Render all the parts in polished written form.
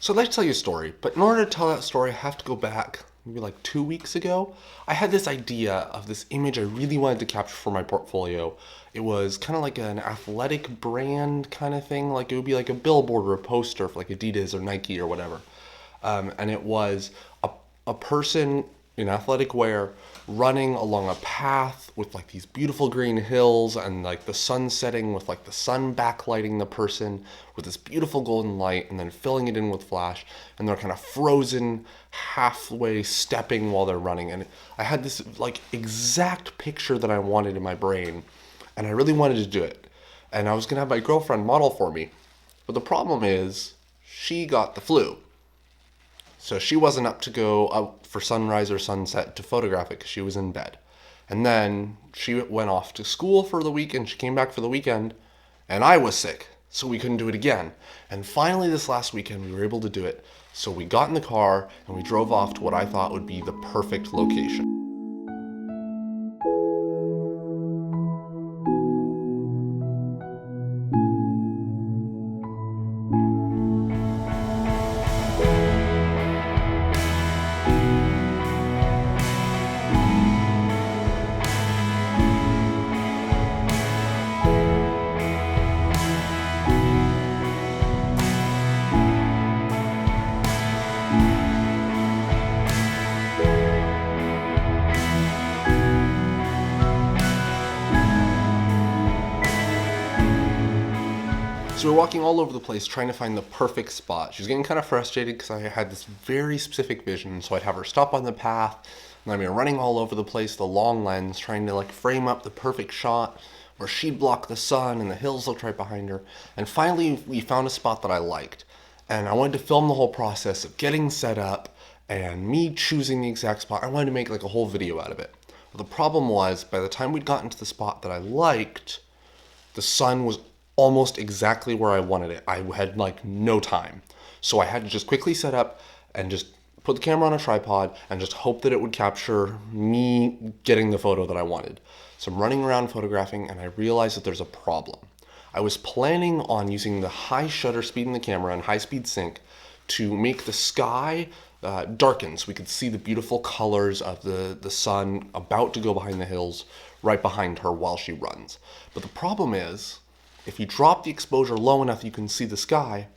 So I'd like to tell you a story, but in order to tell that story, I have to go back maybe like 2 weeks ago. I had this idea of this image I really wanted to capture for my portfolio. It was kind of like an athletic brand kind of thing. Like it would be like a billboard or a poster for like Adidas or Nike or whatever. And it was a person in athletic wear running along a path with like these beautiful green hills and like the sun setting with like the sun backlighting the person with this beautiful golden light and then filling it in with flash, and they're kind of frozen halfway stepping while they're running. And I had this like exact picture that I wanted in my brain, and I really wanted to do it, and I was gonna have my girlfriend model for me, but the problem is she got the flu. So she wasn't up to go out for sunrise or sunset to photograph it because she was in bed. And then she went off to school for the weekend. She came back for the weekend, and I was sick, so we couldn't do it again. And finally, this last weekend, we were able to do it. So we got in the car and we drove off to what I thought would be the perfect location. So we're walking all over the place trying to find the perfect spot. She was getting kind of frustrated because I had this very specific vision. So I'd have her stop on the path, and I'd be running all over the place, the long lens, trying to like frame up the perfect shot where she'd block the sun and the hills looked right behind her. And finally, we found a spot that I liked. And I wanted to film the whole process of getting set up and me choosing the exact spot. I wanted to make like a whole video out of it. But the problem was, by the time we'd gotten to the spot that I liked, the sun was almost exactly where I wanted it. I had like no time. So I had to just quickly set up and just put the camera on a tripod and just hope that it would capture me getting the photo that I wanted. So I'm running around photographing and I realized that there's a problem. I was planning on using the high shutter speed in the camera and high speed sync to make the sky darken so we could see the beautiful colors of the sun about to go behind the hills right behind her while she runs. But the problem is, if you drop the exposure low enough you can see the sky,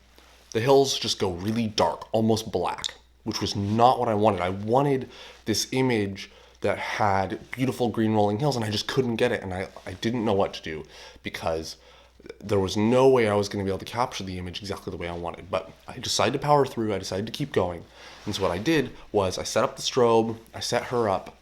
the hills just go really dark, almost black, which was not what I wanted. I wanted this image that had beautiful green rolling hills, and I just couldn't get it, and I didn't know what to do because there was no way I was going to be able to capture the image exactly the way I wanted. But I decided to power through. I decided to keep going. And so what I did was I set up the strobe, I set her up,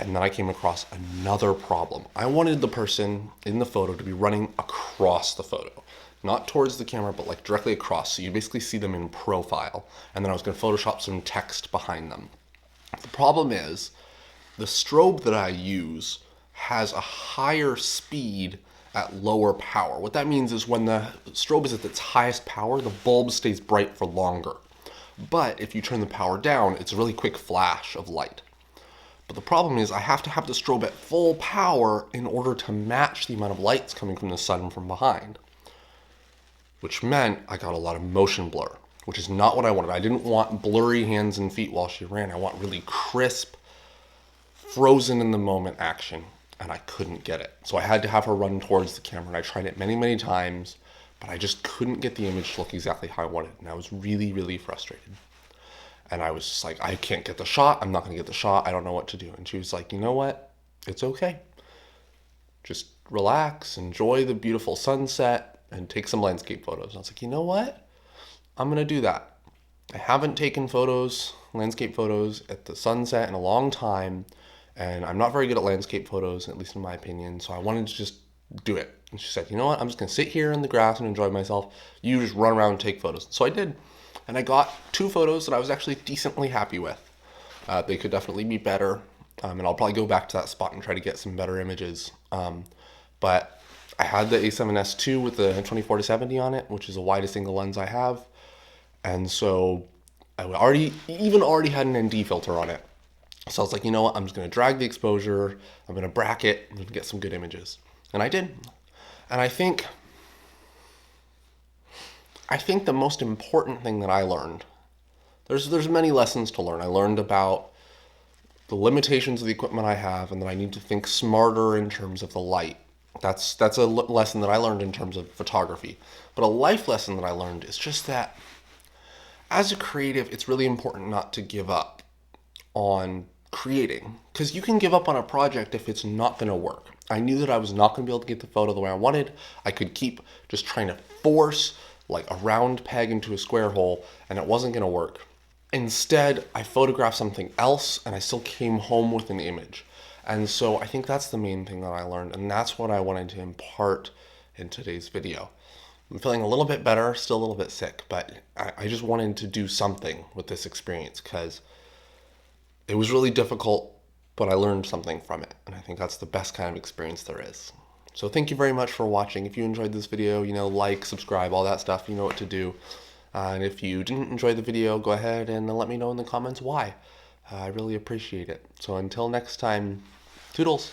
and then I came across another problem. I wanted the person in the photo to be running across the photo. Not towards the camera, but like directly across. So you basically see them in profile. And then I was going to Photoshop some text behind them. The problem is, the strobe that I use has a higher speed at lower power. What that means is when the strobe is at its highest power, the bulb stays bright for longer. But if you turn the power down, it's a really quick flash of light. But the problem is I have to have the strobe at full power in order to match the amount of lights coming from the sun from behind. Which meant I got a lot of motion blur, which is not what I wanted. I didn't want blurry hands and feet while she ran. I want really crisp, frozen in the moment action, and I couldn't get it. So I had to have her run towards the camera, and I tried it many, many times, but I just couldn't get the image to look exactly how I wanted, and I was really, really frustrated. And I was just like, I can't get the shot. I'm not going to get the shot. I don't know what to do. And she was like, you know what? It's okay. Just relax, enjoy the beautiful sunset, and take some landscape photos. And I was like, you know what? I'm going to do that. I haven't taken photos, landscape photos, at the sunset in a long time. And I'm not very good at landscape photos, at least in my opinion. So I wanted to just do it. And she said, you know what? I'm just going to sit here in the grass and enjoy myself. You just run around and take photos. So I did. And I got 2 photos that I was actually decently happy with. They could definitely be better. And I'll probably go back to that spot and try to get some better images. But I had the A7S II with the 24-70 on it, which is the widest angle lens I have. And so I already had an ND filter on it. So I was like, you know what? I'm just going to drag the exposure. I'm going to bracket and get some good images. And I did. And I think the most important thing that I learned there's many lessons to learn. I learned about the limitations of the equipment I have, and that I need to think smarter in terms of the light. That's a lesson that I learned in terms of photography. But a life lesson that I learned is just that as a creative, it's really important not to give up on creating, because you can give up on a project if it's not going to work. I knew that I was not going to be able to get the photo the way I wanted. I could keep just trying to force like a round peg into a square hole, and it wasn't going to work. Instead, I photographed something else, and I still came home with an image. And so I think that's the main thing that I learned, and that's what I wanted to impart in today's video. I'm feeling a little bit better, still a little bit sick, but I just wanted to do something with this experience because it was really difficult, but I learned something from it. And I think that's the best kind of experience there is. So thank you very much for watching. If you enjoyed this video, like, subscribe, all that stuff, you know what to do. And if you didn't enjoy the video, go ahead and let me know in the comments why. I really appreciate it. So until next time, toodles.